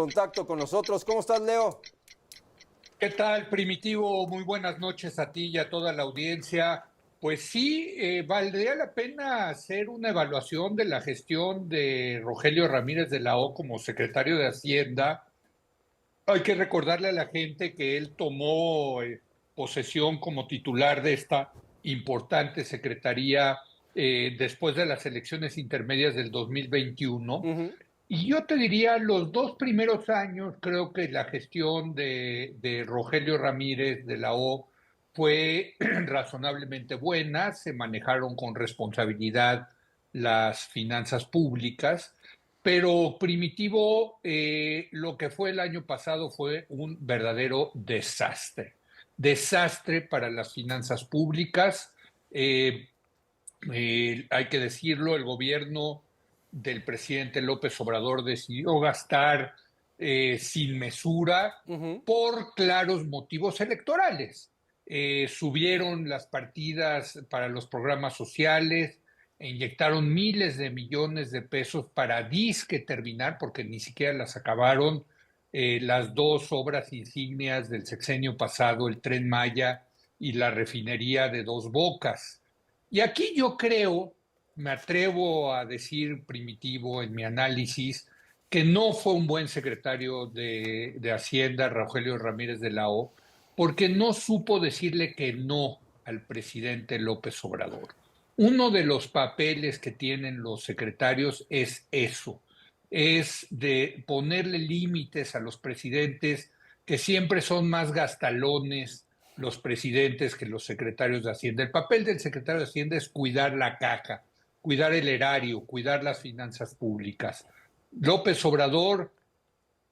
contacto con nosotros. ¿Cómo estás, Leo? ¿Qué tal, Primitivo? Muy buenas noches a ti y a toda la audiencia. Pues sí, valdría la pena hacer una evaluación de la gestión de Rogelio Ramírez de la O como secretario de Hacienda. Hay que recordarle a la gente que él tomó posesión como titular de esta importante secretaría después de las elecciones intermedias del 2021. Ujú. Y yo te diría, los dos primeros años, creo que la gestión de Rogelio Ramírez de la O fue razonablemente buena, se manejaron con responsabilidad las finanzas públicas, pero Primitivo, lo que fue el año pasado fue un verdadero desastre. Desastre para las finanzas públicas. eh, Hay que decirlo, el gobierno del presidente López Obrador decidió gastar sin mesura Ujú. por claros motivos electorales. Subieron las partidas para los programas sociales, e inyectaron miles de millones de pesos para disque terminar, porque ni siquiera las acabaron, las dos obras insignias del sexenio pasado, el Tren Maya y la refinería de Dos Bocas. Y aquí yo creo, me atrevo a decir, Primitivo, en mi análisis, que no fue un buen secretario de Hacienda, Rogelio Ramírez de la O, porque no supo decirle que no al presidente López Obrador. Uno de los papeles que tienen los secretarios es eso, es de ponerle límites a los presidentes que siempre son más gastalones los presidentes que los secretarios de Hacienda. El papel del secretario de Hacienda es cuidar la caja, cuidar el erario, cuidar las finanzas públicas. López Obrador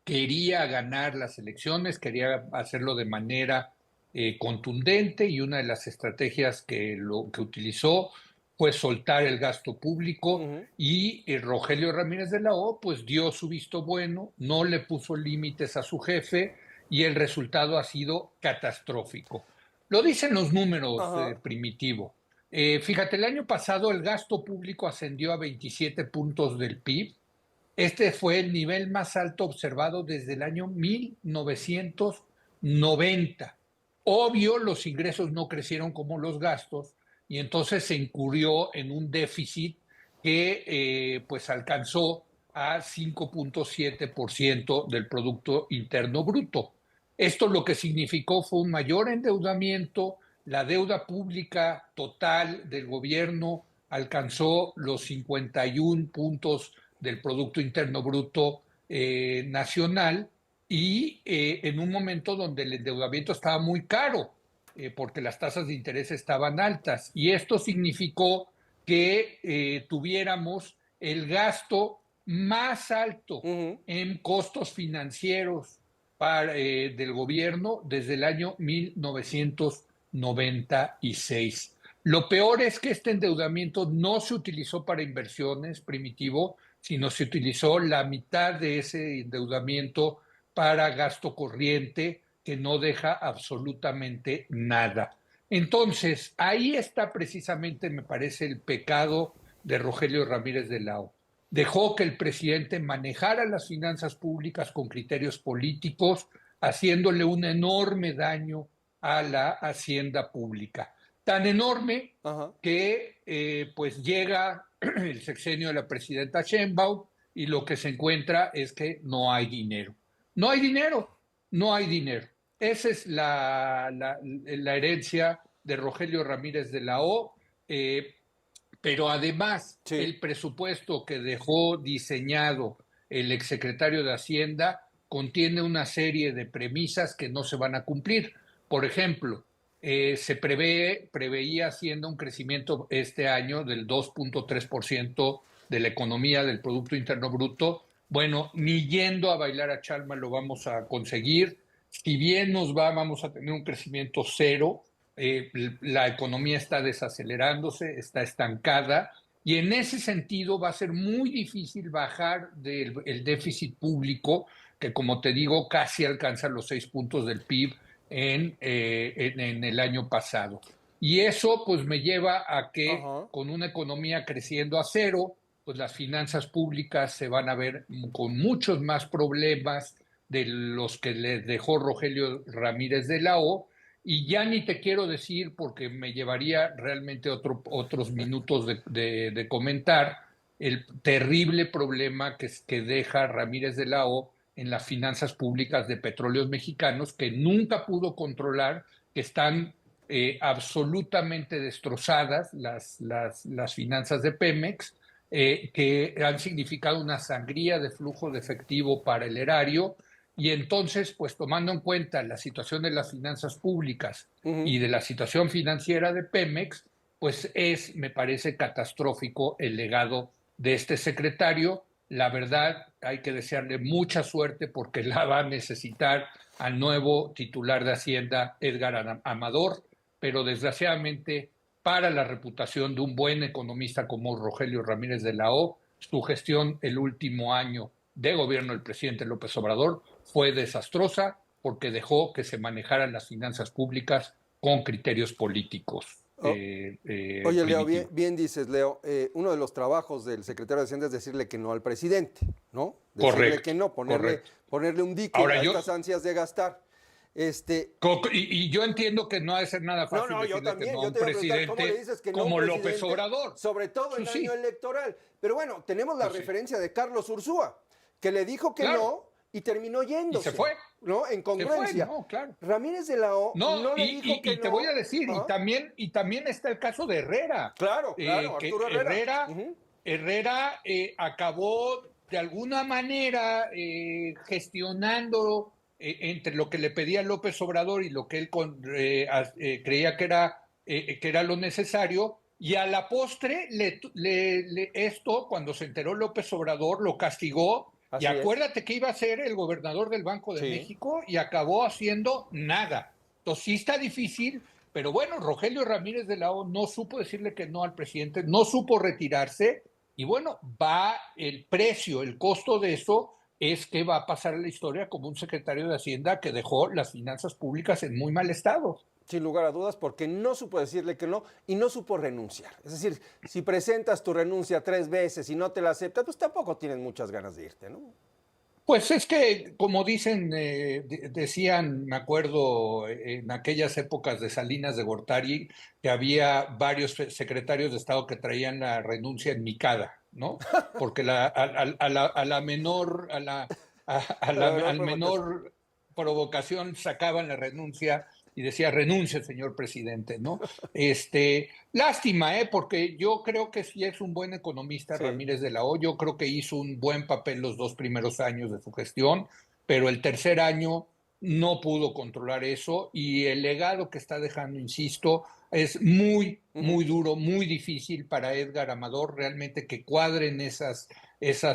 quería ganar las elecciones, quería hacerlo de manera contundente y una de las estrategias que utilizó fue soltar el gasto público Ujú. y Rogelio Ramírez de la O pues dio su visto bueno, no le puso límites a su jefe y el resultado ha sido catastrófico. Lo dicen los números, Ajá. Primitivo. Fíjate, el año pasado el gasto público ascendió a 27 puntos del PIB. Este fue el nivel más alto observado desde el año 1990. Obvio, los ingresos no crecieron como los gastos y entonces se incurrió en un déficit que pues alcanzó a 5.7% del Producto Interno Bruto. Esto lo que significó fue un mayor endeudamiento, la deuda pública total del gobierno alcanzó los 51 puntos del Producto Interno Bruto nacional y en un momento donde el endeudamiento estaba muy caro, porque las tasas de interés estaban altas. Y esto significó que tuviéramos el gasto más alto Ujú. en costos financieros del gobierno desde el año 1996. Lo peor es que este endeudamiento no se utilizó para inversiones, Primitivo, sino se utilizó la mitad de ese endeudamiento para gasto corriente que no deja absolutamente nada. Entonces, ahí está precisamente, me parece, el pecado de Rogelio Ramírez de la O. Dejó que el presidente manejara las finanzas públicas con criterios políticos, haciéndole un enorme daño a la hacienda pública. Tan enorme Ajá. que pues llega el sexenio de la presidenta Sheinbaum y lo que se encuentra es que no hay dinero. No hay dinero, no hay dinero. Esa es la herencia de Rogelio Ramírez de la O, pero además Sí. el presupuesto que dejó diseñado el exsecretario de Hacienda contiene una serie de premisas que no se van a cumplir. Por ejemplo, preveía Hacienda un crecimiento este año del 2.3% de la economía del Producto Interno Bruto. Bueno, ni yendo a bailar a Chalma lo vamos a conseguir. Si bien nos va, vamos a tener un crecimiento cero. La economía está desacelerándose, está estancada y en ese sentido va a ser muy difícil bajar el déficit público, que como te digo, casi alcanza los 6 puntos del PIB en el año pasado. Y eso pues me lleva a que Ajá. con una economía creciendo a cero, pues las finanzas públicas se van a ver con muchos más problemas, de los que le dejó Rogelio Ramírez de la O, y ya ni te quiero decir, porque me llevaría realmente otros minutos de comentar, el terrible problema que deja Ramírez de la O en las finanzas públicas de Petróleos Mexicanos, que nunca pudo controlar, que están absolutamente destrozadas las finanzas de Pemex, que han significado una sangría de flujo de efectivo para el erario. Y entonces, pues tomando en cuenta la situación de las finanzas públicas y de la situación financiera de Pemex, pues me parece catastrófico el legado de este secretario. La verdad, hay que desearle mucha suerte porque la va a necesitar al nuevo titular de Hacienda, Edgar Amador, pero desgraciadamente para la reputación de un buen economista como Rogelio Ramírez de la O, su gestión el último año de gobierno del presidente López Obrador fue desastrosa porque dejó que se manejaran las finanzas públicas con criterios políticos. Oye, Leo, bien dices, Leo, uno de los trabajos del secretario de Hacienda es decirle que no al presidente, ¿no? Decirle Correcto, que no, ponerle un dique a estas ansias de gastar. Y yo entiendo que no ha de ser nada fácil decirle que no a un presidente como López Obrador. Sobre todo en año electoral. Pero bueno, tenemos la referencia de Carlos Ursúa, que le dijo que no y terminó yéndose. Y se fue. ¿No? En congruencia. Claro. Ramírez de la O no le dijo que no. Y te voy a decir, y también está el caso de Herrera. Claro, Arturo Herrera. Herrera acabó de alguna manera gestionando entre lo que le pedía López Obrador y lo que él creía que era lo necesario, y a la postre esto, cuando se enteró López Obrador, lo castigó. Así y acuérdate que iba a ser el gobernador del Banco de México y acabó haciendo nada. Entonces sí está difícil, pero bueno, Rogelio Ramírez de la O no supo decirle que no al presidente, no supo retirarse, y bueno, el costo de eso es que va a pasar a la historia como un secretario de Hacienda que dejó las finanzas públicas en muy mal estado. Sin lugar a dudas, porque no supo decirle que no y no supo renunciar. Es decir, si presentas tu renuncia 3 veces y no te la aceptas, pues tampoco tienes muchas ganas de irte, ¿no? Pues es que, como decían, me acuerdo, en aquellas épocas de Salinas de Gortari, que había varios secretarios de Estado que traían la renuncia en micada, ¿no? Porque al menor provocación sacaban la renuncia y decía: renuncie, señor presidente, ¿no? Lástima, porque yo creo que sí es un buen economista, Ramírez de la O. Yo creo que hizo un buen papel los 2 primeros años de su gestión, pero el tercer año no pudo controlar eso, y el legado que está dejando, insisto, es muy, muy duro, muy difícil para Edgar Amador. Realmente que cuadren esas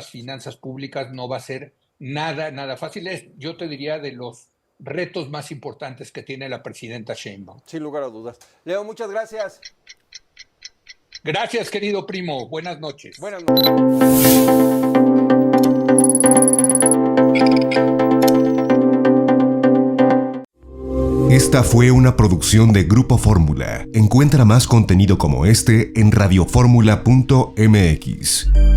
finanzas públicas no va a ser nada fácil. Yo te diría de los retos más importantes que tiene la presidenta Sheinbaum. Sin lugar a dudas. Leo, muchas gracias. Gracias, querido primo. Buenas noches. Buenas noches. Esta fue una producción de Grupo Fórmula. Encuentra más contenido como este en radioformula.mx.